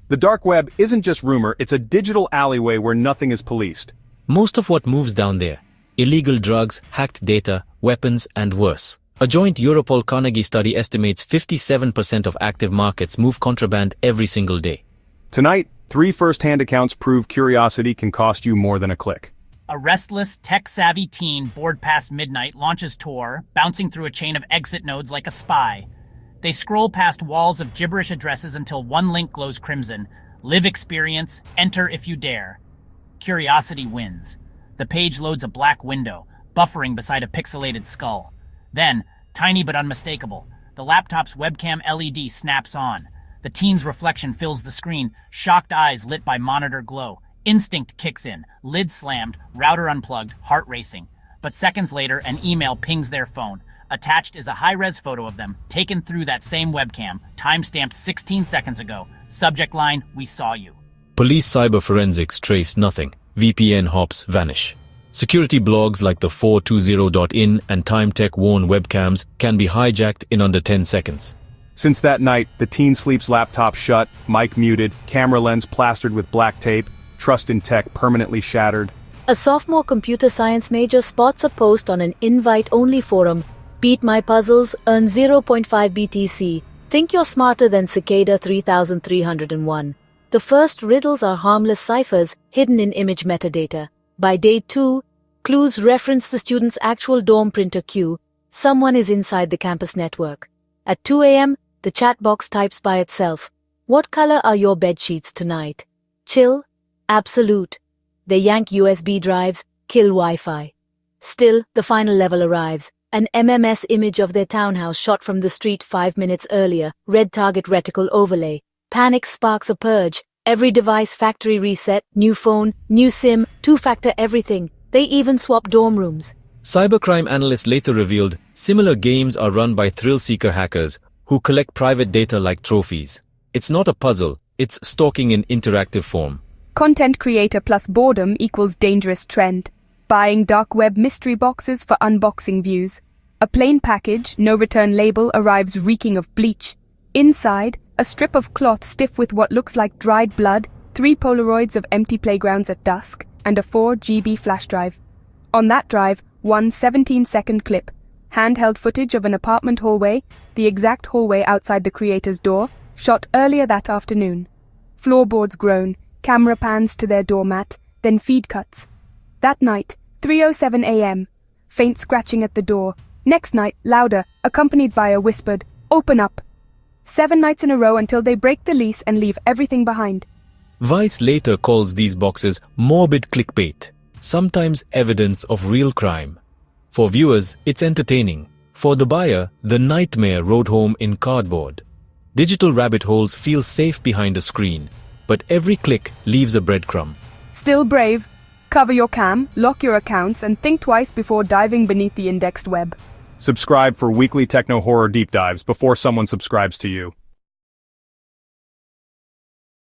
The dark web isn't just rumor, it's a digital alleyway where nothing is policed. Most of what moves down there: illegal drugs, hacked data, weapons, and worse. A joint Europol-Carnegie study estimates 57% of active markets move contraband every single day. Tonight, 3 first-hand accounts prove curiosity can cost you more than a click. A restless, tech-savvy teen bored past midnight launches Tor, bouncing through a chain of exit nodes like a spy. They scroll past walls of gibberish addresses until one link glows crimson. Live experience, enter if you dare. Curiosity wins. The page loads a black window, buffering beside a pixelated skull. Then, tiny but unmistakable, the laptop's webcam LED snaps on. The teen's reflection fills the screen, shocked eyes lit by monitor glow. Instinct kicks in, lid slammed, router unplugged, heart racing. But seconds later, an email pings their phone. Attached is a high-res photo of them, taken through that same webcam, time-stamped 16 seconds ago. Subject line, "We saw you." Police cyber forensics trace nothing. VPN hops vanish. Security blogs like the 420.in and TimeTech warn webcams can be hijacked in under 10 seconds. Since that night, the teen sleeps laptop shut, mic muted, camera lens plastered with black tape, trust in tech permanently shattered. A sophomore computer science major spots a post on an invite-only forum. Beat my puzzles, earn 0.5 BTC. Think you're smarter than Cicada 3301. The first riddles are harmless ciphers hidden in image metadata. By day 2, clues reference the student's actual dorm printer queue. Someone is inside the campus network. At 2 a.m., the chat box types by itself. What color are your bedsheets tonight? Chill? Absolute. They yank USB drives, kill Wi-Fi. Still, the final level arrives. An MMS image of their townhouse shot from the street 5 minutes earlier, red target reticle overlay. Panic sparks a purge. Every device factory reset, new phone, new SIM, 2-factor everything. They even swap dorm rooms. Cybercrime analysts later revealed similar games are run by thrill-seeker hackers who collect private data like trophies. It's not a puzzle, it's stalking in interactive form. Content creator plus boredom equals dangerous trend. Buying dark web mystery boxes for unboxing views. A plain package, no return label, arrives reeking of bleach. Inside, a strip of cloth stiff with what looks like dried blood, 3 Polaroids of empty playgrounds at dusk, and a 4 GB flash drive. On that drive, one 17-second clip. Handheld footage of an apartment hallway, the exact hallway outside the creator's door, shot earlier that afternoon. Floorboards groan, camera pans to their doormat, then feed cuts. That night, 3:07 a.m. Faint scratching at the door. Next night, louder, accompanied by a whispered, "Open up." 7 nights in a row until they break the lease and leave everything behind. Vice later calls these boxes morbid clickbait, sometimes evidence of real crime. For viewers, it's entertaining. For the buyer, the nightmare rode home in cardboard. Digital rabbit holes feel safe behind a screen, but every click leaves a breadcrumb. Still brave? Cover your cam, lock your accounts, and think twice before diving beneath the indexed web. Subscribe for weekly techno-horror deep dives before someone subscribes to you.